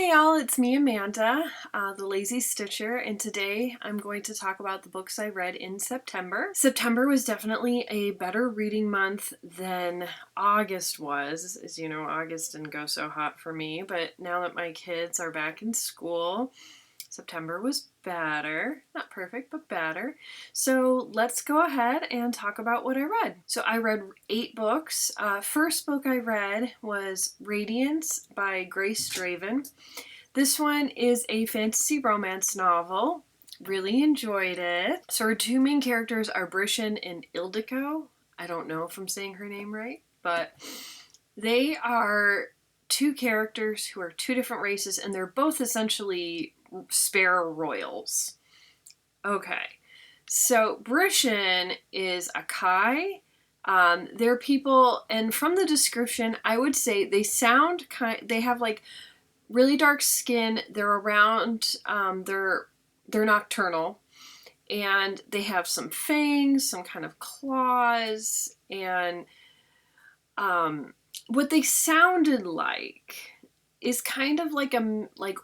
Hi y'all, it's me Amanda, the Lazy Stitcher, and today I'm going to talk about the books I read in September. September was definitely a better reading month than August was. As you know, August didn't go so hot for me, but now that my kids are back in school, September was better. Not perfect, but better. So let's go ahead and talk about what I read. So I read 8 books. First book I read was Radiance by Grace Draven. This one is a fantasy romance novel. Really enjoyed it. So our 2 main characters are Brishan and Ildiko. I don't know if I'm saying her name right, but they are 2 characters who are 2 different races, and they're both essentially spare royals. Okay, so Brishan is a Kai. They're people, and from the description, I would say they sound they have like really dark skin. They're around, they're nocturnal, and they have some fangs, some kind of claws, and what they sounded like is kind of like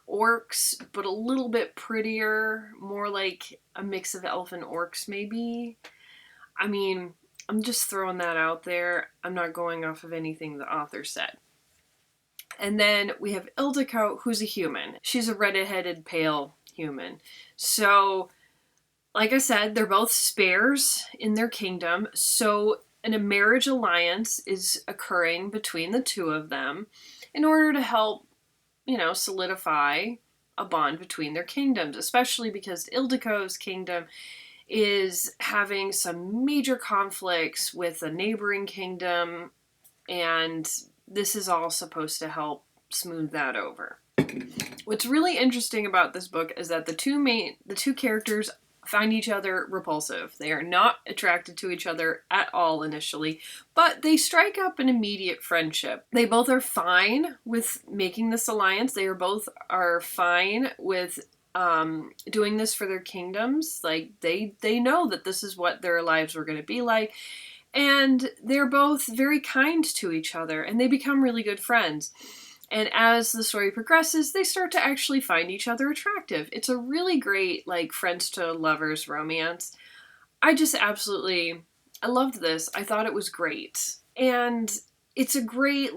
orcs, but a little bit prettier, more like a mix of elf and orcs maybe. I mean, I'm just throwing that out there. I'm not going off of anything the author said. And then we have Ildiko, who's a human. She's a red-headed, pale human. So, like I said, they're both spares in their kingdom. So a marriage alliance is occurring between the 2 of them in order to help, solidify a bond between their kingdoms, especially because Ildiko's kingdom is having some major conflicts with a neighboring kingdom, and this is all supposed to help smooth that over. What's really interesting about this book is that the two characters find each other repulsive. They are not attracted to each other at all initially, but they strike up an immediate friendship. They both are fine with making this alliance. They are fine with doing this for their kingdoms. Like they know that this is what their lives were going to be like. And they're both very kind to each other, and they become really good friends. And as the story progresses, they start to actually find each other attractive. It's a really great, friends to lovers romance. I loved this. I thought it was great. And it's a great,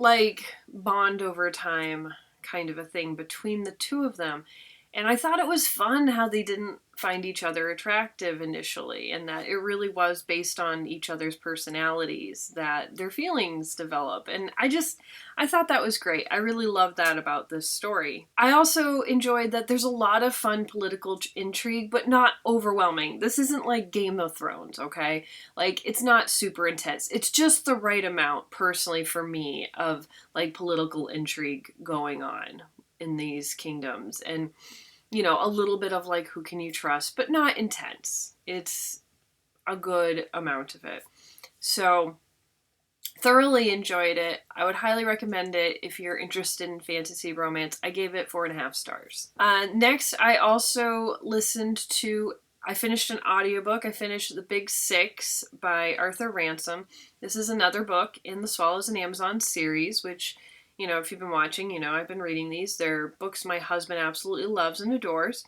bond over time kind of a thing between the 2 of them. And I thought it was fun how they didn't find each other attractive initially, and that it really was based on each other's personalities that their feelings develop. And I thought that was great. I really loved that about this story. I also enjoyed that there's a lot of fun political intrigue, but not overwhelming. This isn't like Game of Thrones, okay? It's not super intense. It's just the right amount, personally, for me, of political intrigue going on in these kingdoms, and a little bit of who can you trust, but not intense. It's a good amount of it. So thoroughly enjoyed it. I would highly recommend it if you're interested in fantasy romance. I gave it 4.5 stars. Next, I also I finished an audiobook. I finished The Big Six by Arthur Ransom. This is another book in the Swallows and Amazon series, which, if you've been watching, I've been reading these. They're books my husband absolutely loves and adores.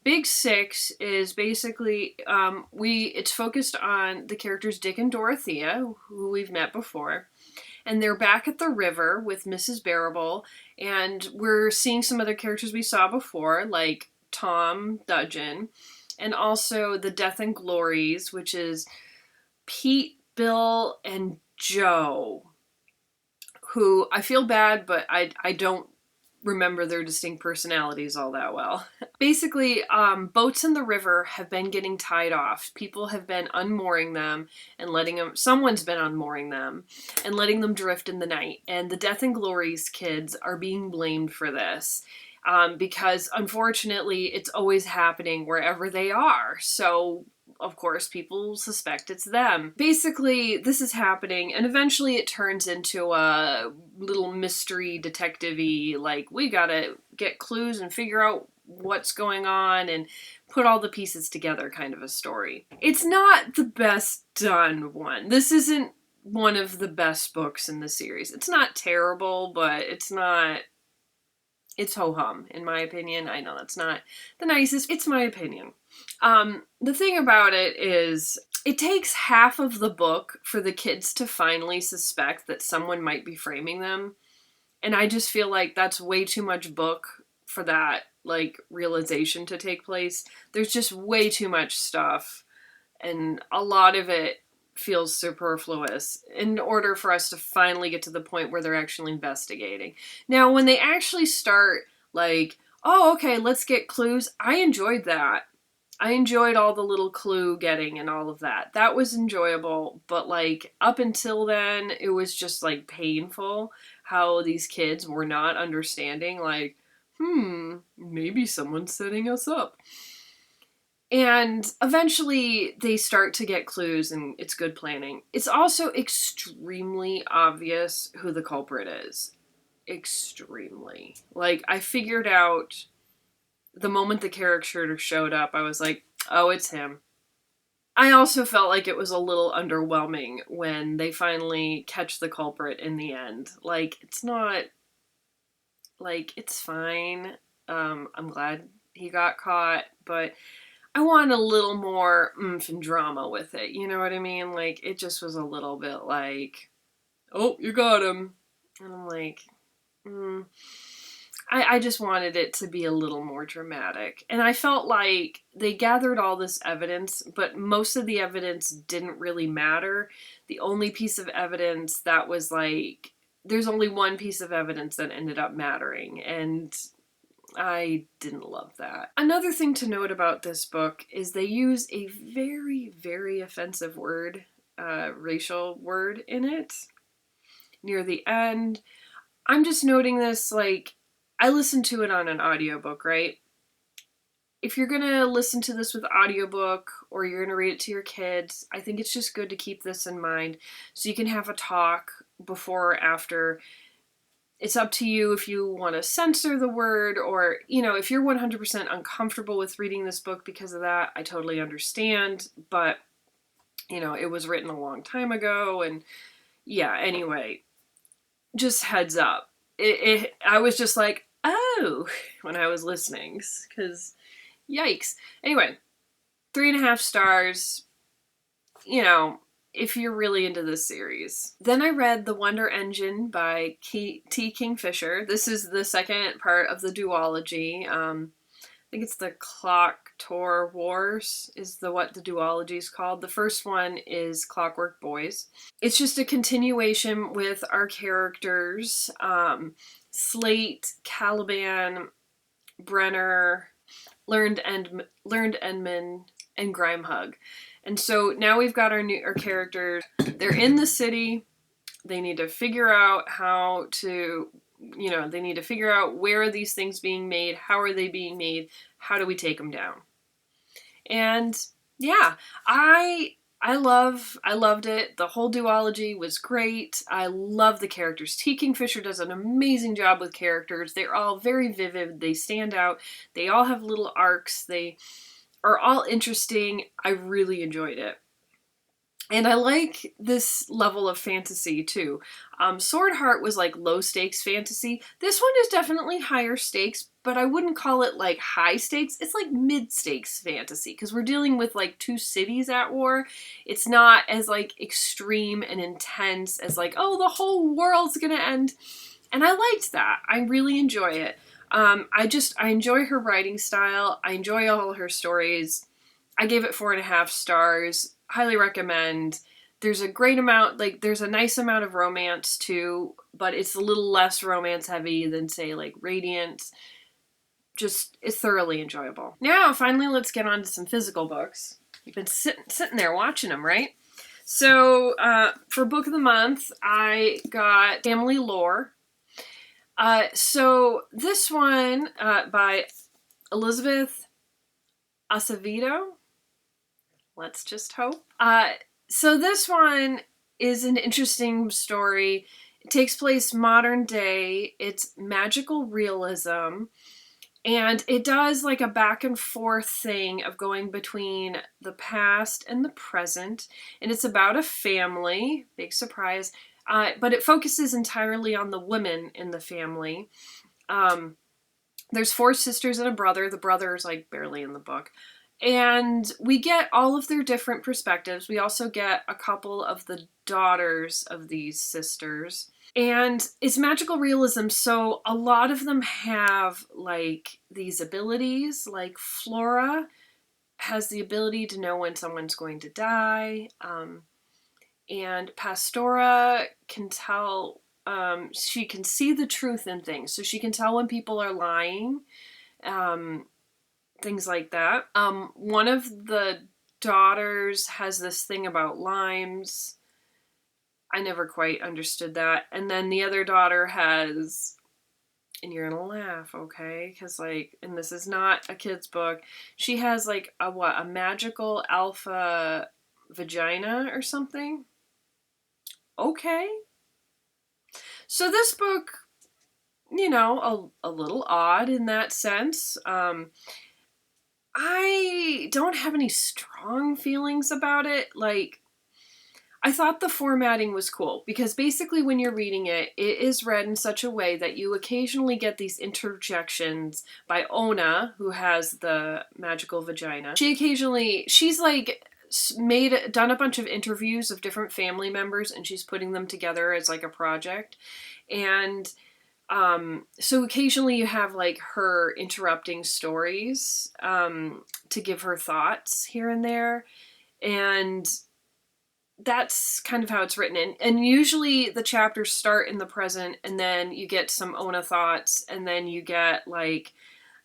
Big Six is basically, it's focused on the characters Dick and Dorothea, who we've met before. And they're back at the river with Mrs. Bearable. And we're seeing some other characters we saw before, like Tom Dudgeon. And also the Death and Glories, which is Pete, Bill, and Joe, who I feel bad, but I don't remember their distinct personalities all that well. Basically, boats in the river have been getting tied off. People have been unmooring them and someone's been unmooring them and letting them drift in the night. And the Death and Glories kids are being blamed for this. Because unfortunately, it's always happening wherever they are. So, of course, people suspect it's them. Basically, this is happening, and eventually it turns into a little mystery detective-y, we gotta get clues and figure out what's going on and put all the pieces together kind of a story. It's not the best done one. This isn't one of the best books in the series. It's not terrible, but it's not It's ho-hum, in my opinion. I know that's not the nicest. It's my opinion. The thing about it is, it takes half of the book for the kids to finally suspect that someone might be framing them. And I just feel like that's way too much book for that, like, realization to take place. There's just way too much stuff, and a lot of it feels superfluous in order for us to finally get to the point where they're actually investigating. Now, when they actually start, like, oh, okay, let's get clues, I enjoyed that. I enjoyed all the little clue getting and all of that. That was enjoyable, but, like, up until then, it was just, like, painful how these kids were not understanding, like, maybe someone's setting us up. And eventually they start to get clues, and it's good planning. It's also extremely obvious who the culprit is. Extremely. Like, I figured out the moment the character showed up, I was like, oh, it's him. I also felt like it was a little underwhelming when they finally catch the culprit in the end. Like, it's not... Like, it's fine. I'm glad he got caught, but I want a little more oomph and drama with it. You know what I mean? Like, it just was a little bit like, oh, you got him. And I'm like, I just wanted it to be a little more dramatic. And I felt like they gathered all this evidence, but most of the evidence didn't really matter. The only piece of evidence that was like, there's only one piece of evidence that ended up mattering, and I didn't love that. Another thing to note about this book is they use a very, very offensive word, racial word in it near the end. I'm just noting this, like, I listened to it on an audiobook, right? If you're gonna listen to this with audiobook or you're gonna read it to your kids, I think it's just good to keep this in mind so you can have a talk before or after. It's up to you if you want to censor the word, or, you know, if you're 100% uncomfortable with reading this book because of that, I totally understand. But, you know, it was written a long time ago, and yeah, anyway, just heads up. I was just like, oh, when I was listening, because yikes. Anyway, 3.5 stars, you know, if you're really into this series. Then I read The Wonder Engine by T. Kingfisher. This is the second part of the duology. I think it's the Clock Tour Wars is what the duology is called. The first one is Clockwork Boys. It's just a continuation with our characters, Slate, Caliban, Brenner, Learned Endman, and Grimehug. And so now we've got our characters. They're in the city. They need to figure out how to, you know, they need to figure out where are these things being made? How are they being made? How do we take them down? And yeah, I loved it. The whole duology was great. I love the characters. T. Kingfisher does an amazing job with characters. They're all very vivid. They stand out. They all have little arcs. They are all interesting. I really enjoyed it. And I like this level of fantasy too. Sword Heart was like low stakes fantasy. This one is definitely higher stakes, but I wouldn't call it like high stakes. It's like mid stakes fantasy because we're dealing with like 2 cities at war. It's not as like extreme and intense as like, oh, the whole world's gonna end. And I liked that. I really enjoy it. I enjoy her writing style. I enjoy all her stories. I gave it 4.5 stars. Highly recommend. There's a great amount, like, there's a nice amount of romance too, but it's a little less romance heavy than, say, like Radiance. Just, it's thoroughly enjoyable. Now, finally, let's get on to some physical books. You've been sitting there watching them, right? So, for Book of the Month, I got Family Lore. So this one by Elizabeth Acevedo. Let's just hope. So this one is an interesting story. It takes place modern day. It's magical realism. And it does like a back and forth thing of going between the past and the present. And it's about a family. Big surprise. But it focuses entirely on the women in the family. There's 4 sisters and a brother. The brother is like barely in the book. And we get all of their different perspectives. We also get a couple of the daughters of these sisters. And it's magical realism, so a lot of them have like these abilities. Like Flora has the ability to know when someone's going to die. And Pastora can tell, she can see the truth in things. So she can tell when people are lying, things like that. One of the daughters has this thing about limes. I never quite understood that. And then the other daughter has, and you're gonna laugh, okay? Because like, and this is not a kid's book. She has like a magical alpha vagina or something. Okay. So this book, you know, a little odd in that sense. I don't have any strong feelings about it. Like, I thought the formatting was cool because basically when you're reading it, it is read in such a way that you occasionally get these interjections by Ona, who has the magical vagina. She's like done a bunch of interviews of different family members and she's putting them together as like a project. And so occasionally you have like her interrupting stories to give her thoughts here and there. And that's kind of how it's written. And usually the chapters start in the present and then you get some Ona thoughts and then you get like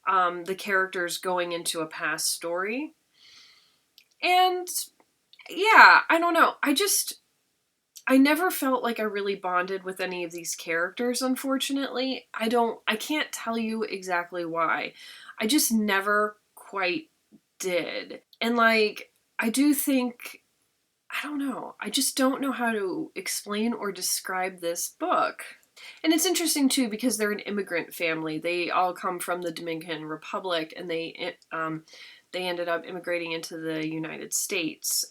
the characters going into a past story. And yeah, I don't know. I never felt like I really bonded with any of these characters, unfortunately. I can't tell you exactly why. I just never quite did. And like, I do think, I don't know. I just don't know how to explain or describe this book. And it's interesting too because they're an immigrant family. They all come from the Dominican Republic and they ended up immigrating into the United States.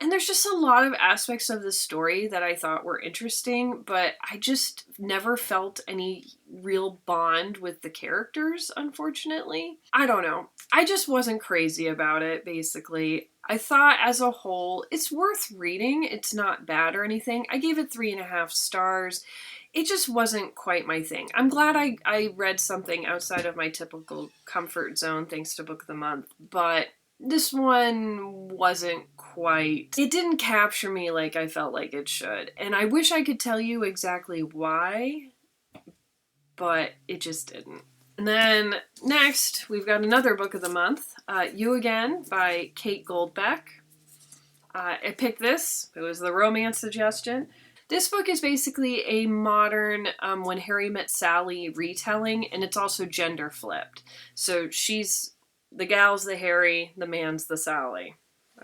And there's just a lot of aspects of the story that I thought were interesting, but I just never felt any real bond with the characters, unfortunately. I don't know. I just wasn't crazy about it, basically. I thought as a whole, it's worth reading. It's not bad or anything. I gave it 3.5 stars. It just wasn't quite my thing. I'm glad I read something outside of my typical comfort zone thanks to Book of the Month, but this one wasn't quite, it didn't capture me like I felt like it should. And I wish I could tell you exactly why, but it just didn't. And then next, we've got another Book of the Month, You Again by Kate Goldbeck. I picked this. It was the romance suggestion. This book is basically a modern When Harry Met Sally retelling, and it's also gender flipped. So she's, the gal's the Harry, the man's the Sally.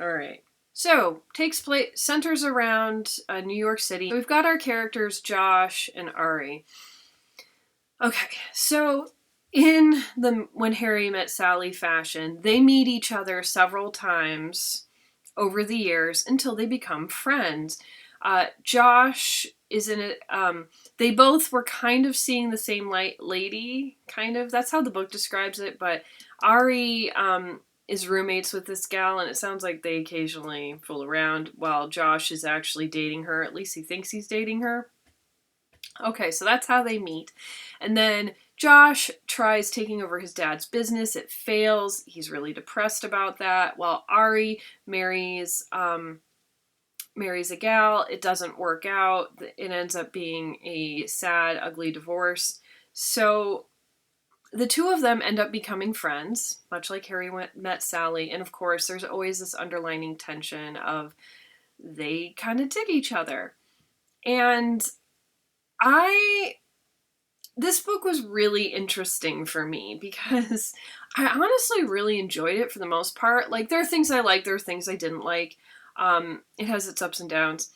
All right. So, centers around New York City. We've got our characters, Josh and Ari. Okay, so in the When Harry Met Sally fashion, they meet each other several times over the years until they become friends. Josh is in it. They both were kind of seeing the same lady, kind of. That's how the book describes it. But Ari is roommates with this gal, and it sounds like they occasionally fool around while Josh is actually dating her. At least he thinks he's dating her. Okay, so that's how they meet. And then Josh tries taking over his dad's business. It fails. He's really depressed about that. While Ari marries a gal. It doesn't work out. It ends up being a sad, ugly divorce. So the two of them end up becoming friends, much like Harry met Sally. And of course, there's always this underlining tension of they kind of dig each other. And this book was really interesting for me because I honestly really enjoyed it for the most part. Like, there are things I liked, there are things I didn't like. It has its ups and downs.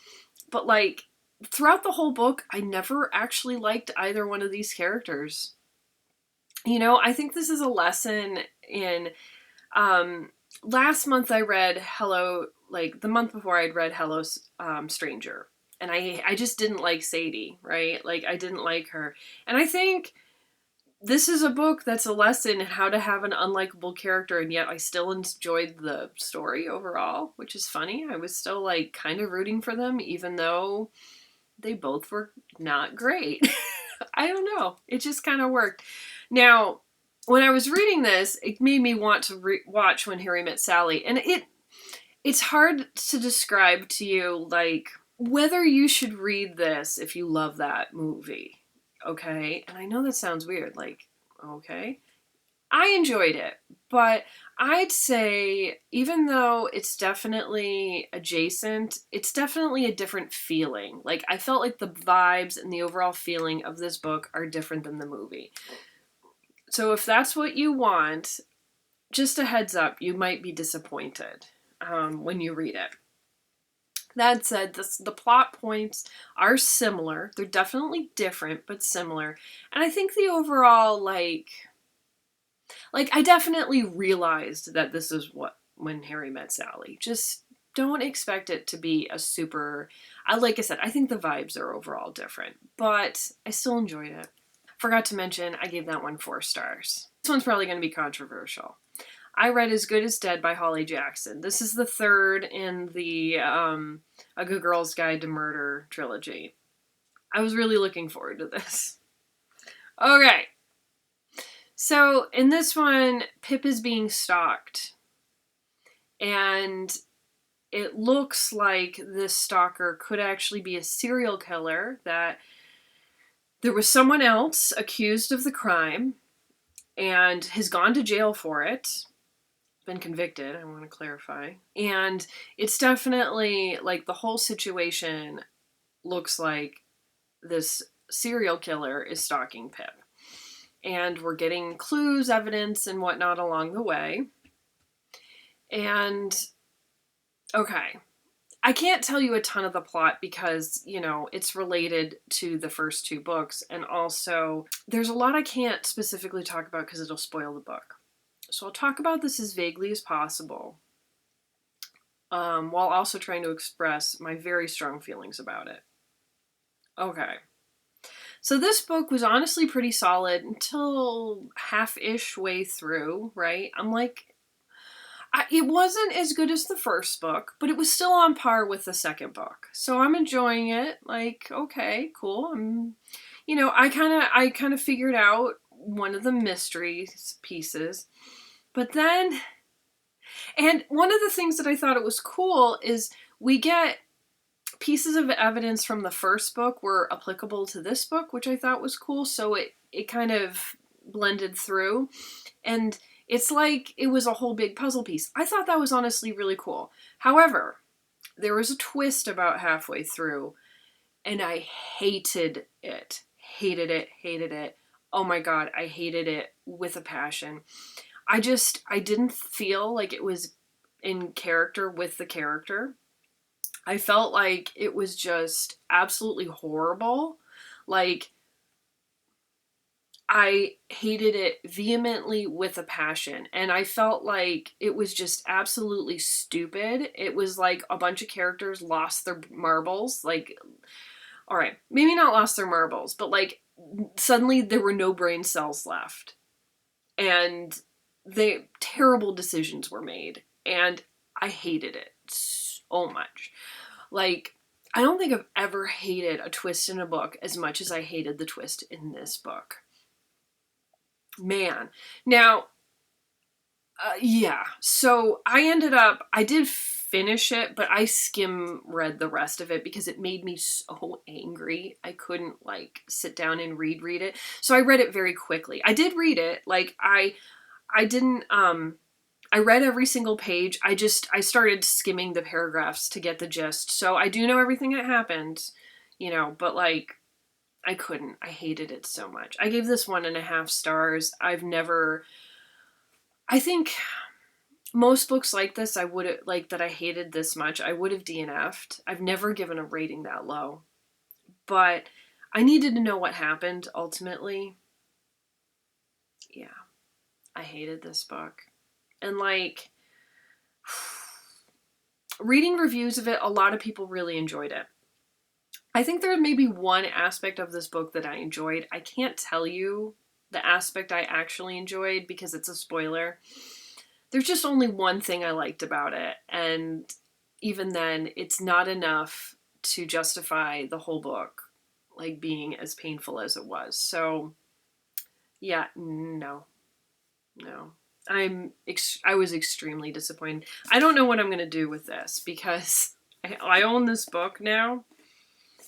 But, like, throughout the whole book, I never actually liked either one of these characters. You know, I think this is a lesson in... last month I read the month before I'd read Hello, Stranger. And I just didn't like Sadie, right? Like, I didn't like her. And I think this is a book that's a lesson in how to have an unlikable character, and yet I still enjoyed the story overall, which is funny. I was still like kind of rooting for them, even though they both were not great. I don't know. It just kind of worked. Now, when I was reading this, it made me want to watch When Harry Met Sally, and it's hard to describe to you, like, whether you should read this if you love that movie. Okay? And I know that sounds weird, like, okay. I enjoyed it, but I'd say, even though it's definitely adjacent, it's definitely a different feeling. Like, I felt like the vibes and the overall feeling of this book are different than the movie. So if that's what you want, just a heads up, you might be disappointed when you read it. That said, the plot points are similar. They're definitely different, but similar. And I think the overall, like I definitely realized that this is what When Harry Met Sally. Just don't expect it to be a super, like I said, I think the vibes are overall different, but I still enjoyed it. Forgot to mention, I gave that one 4 stars. This one's probably going to be controversial. I read As Good as Dead by Holly Jackson. This is the third in the A Good Girl's Guide to Murder trilogy. I was really looking forward to this. Okay. So in this one, Pip is being stalked. And it looks like this stalker could actually be a serial killer, that there was someone else accused of the crime and has gone to jail for it. Been convicted, I want to clarify. And it's definitely like the whole situation looks like this serial killer is stalking Pip. And we're getting clues, evidence, and whatnot along the way. And okay, I can't tell you a ton of the plot because, you know, it's related to the first 2 books. And also, there's a lot I can't specifically talk about because it'll spoil the book. So I'll talk about this as vaguely as possible, while also trying to express my very strong feelings about it. Okay. So this book was honestly pretty solid until half-ish way through, right? I'm like, it wasn't as good as the first book, but it was still on par with the second book. So I'm enjoying it. Like, okay, cool. I kind of figured out one of the mystery pieces. But then, and one of the things that I thought it was cool is we get pieces of evidence from the first book were applicable to this book, which I thought was cool. So it kind of blended through. And it's like it was a whole big puzzle piece. I thought that was honestly really cool. However, there was a twist about halfway through, and I hated it. Hated it, hated it. Oh my God, I hated it with a passion. I didn't feel like it was in character with the character. I felt like it was just absolutely horrible. Like, I hated it vehemently with a passion. And I felt like it was just absolutely stupid. It was like a bunch of characters lost their marbles. Like, all right, maybe not lost their marbles, but like suddenly there were no brain cells left. And terrible decisions were made. And I hated it so much. Like, I don't think I've ever hated a twist in a book as much as I hated the twist in this book. Man. Now, yeah. So I did finish it, but I skim read the rest of it because it made me so angry. I couldn't like sit down and read it. So I read it very quickly. I did read it. Like I didn't, I read every single page. I started skimming the paragraphs to get the gist. So I do know everything that happened, but like, I couldn't. I hated it so much. I gave this 1.5 stars. I think most books like this, I would have, like, that I hated this much, I would have DNF'd. I've never given a rating that low. But I needed to know what happened, ultimately. Yeah. I hated this book. And, like, reading reviews of it, a lot of people really enjoyed it. I think there may be one aspect of this book that I enjoyed. I can't tell you the aspect I actually enjoyed, because it's a spoiler, there's just only one thing I liked about it. And even then, it's not enough to justify the whole book, like, being as painful as it was. So, yeah, no. I was extremely disappointed. I don't know what I'm going to do with this, because I own this book now.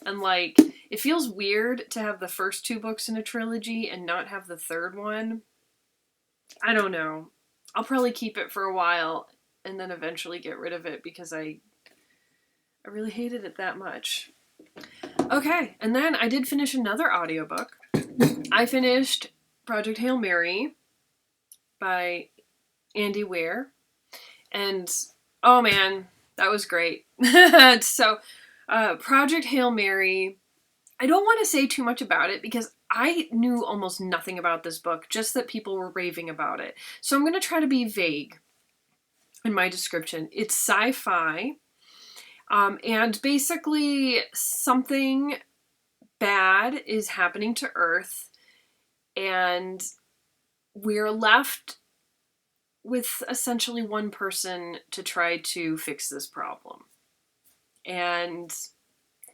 And, like, it feels weird to have the first 2 books in a trilogy and not have the third one. I don't know. I'll probably keep it for a while and then eventually get rid of it, because I really hated it that much. Okay, and then I did finish another audiobook. I finished Project Hail Mary by Andy Weir. And, oh man, that was great. So, Project Hail Mary, I don't want to say too much about it, because I knew almost nothing about this book, just that people were raving about it. So I'm going to try to be vague in my description. It's sci-fi, and basically something bad is happening to Earth, and we're left with essentially one person to try to fix this problem. And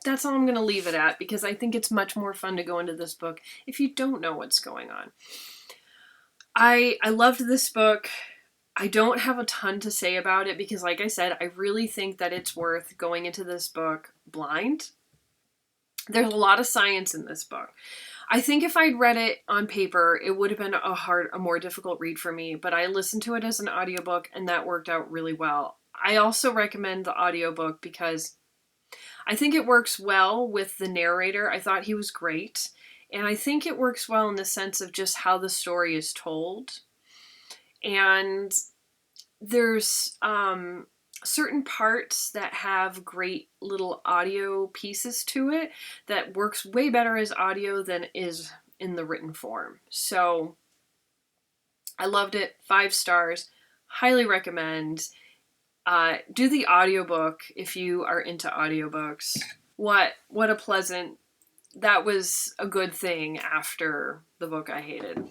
that's all I'm going to leave it at, because I think it's much more fun to go into this book if you don't know what's going on. I loved this book. I don't have a ton to say about it, because, like I said, I really think that it's worth going into this book blind. There's a lot of science in this book. I think if I'd read it on paper, it would have been a more difficult read for me, but I listened to it as an audiobook, and that worked out really well. I also recommend the audiobook because I think it works well with the narrator. I thought he was great. And I think it works well in the sense of just how the story is told. And there's certain parts that have great little audio pieces to it that works way better as audio than is in the written form. So I loved it. 5 stars. Highly recommend. Do the audiobook if you are into audiobooks. What a pleasant, that was a good thing after the book I hated.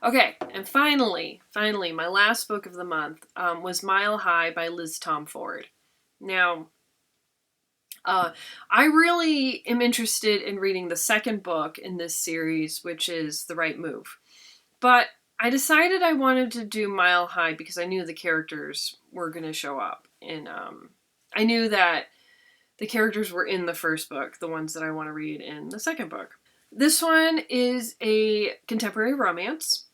Okay, and finally, my last book of the month was Mile High by Liz Tomford. Now, I really am interested in reading the second book in this series, which is The Right Move. But I decided I wanted to do Mile High because I knew the characters were going to show up. And I knew that the characters were in the first book, the ones that I want to read in the second book. This one is a contemporary romance.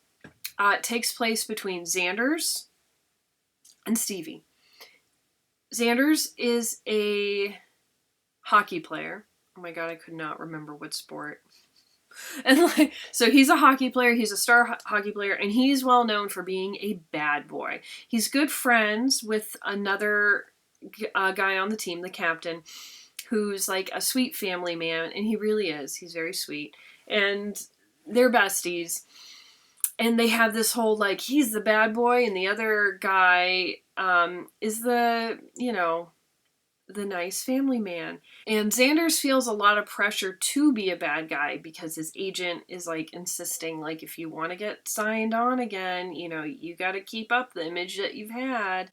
It takes place between Xanders and Stevie. Xanders is a hockey player. Oh my god, I could not remember what sport. And so he's a hockey player, he's a star hockey player, and he's well known for being a bad boy. He's good friends with another guy on the team, the captain, who's like a sweet family man, and he really is. He's very sweet. And they're besties. And they have this whole, like, he's the bad boy, and the other guy is the nice family man. And Xanders feels a lot of pressure to be a bad guy because his agent is, like, insisting, like, if you want to get signed on again, you got to keep up the image that you've had.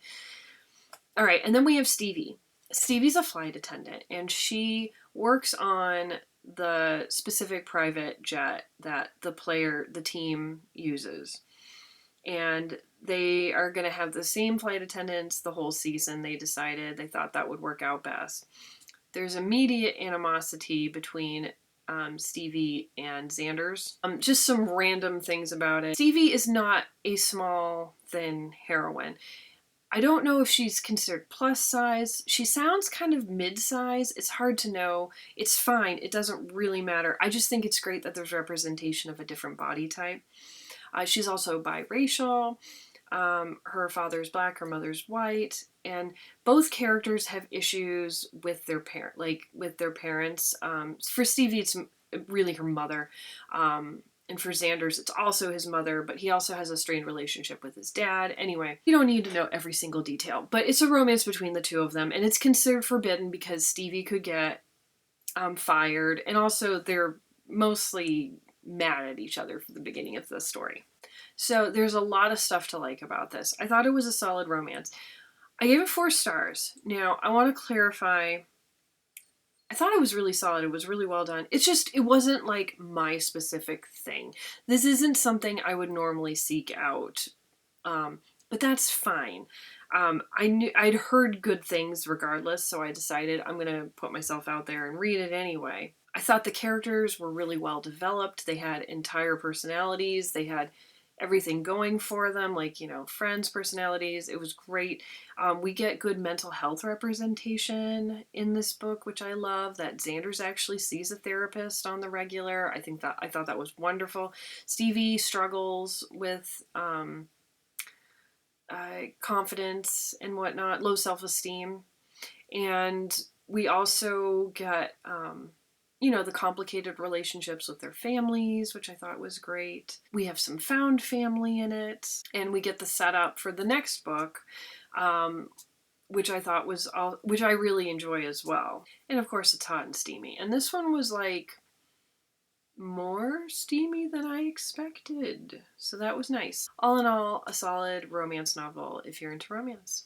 All right, and then we have Stevie. Stevie's a flight attendant, and she works on the specific private jet that the team uses. And they are going to have the same flight attendants the whole season. They thought that would work out best. There's immediate animosity between Stevie and Xanders. Just some random things about it. Stevie is not a small, thin heroine. I don't know if she's considered plus size. She sounds kind of mid-size. It's hard to know. It's fine. It doesn't really matter. I just think it's great that there's representation of a different body type. She's also biracial. Her father's black, her mother's white, and both characters have issues with their parents. For Stevie, it's really her mother. And for Xanders, it's also his mother, but he also has a strained relationship with his dad. Anyway, you don't need to know every single detail, but it's a romance between the two of them, and it's considered forbidden because Stevie could get fired, and also they're mostly mad at each other for the beginning of the story. So there's a lot of stuff to like about this. I thought it was a solid romance. I gave it 4 stars. Now, I want to clarify, I thought it was really solid. It was really well done. It's just, it wasn't like my specific thing. This isn't something I would normally seek out, but that's fine. I'd heard good things regardless, so I decided I'm going to put myself out there and read it anyway. I thought the characters were really well developed. They had entire personalities. They had everything going for them, like, you know, friends' personalities. It was great. We get good mental health representation in this book, which I love, that Xander's actually sees a therapist on the regular. I thought that was wonderful. Stevie struggles with confidence and whatnot, low self-esteem. And we also get, you know, the complicated relationships with their families, which I thought was great. We have some found family in it, and we get the setup for the next book, which I thought was which I really enjoy as well. And of course, it's hot and steamy. And this one was like more steamy than I expected, so that was nice. All in all, a solid romance novel if you're into romance.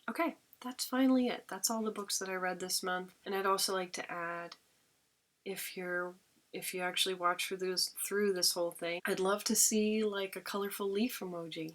Okay, that's finally it. That's all the books that I read this month. And I'd also like to add, if you actually watch through this whole thing, I'd love to see like a colorful leaf emoji.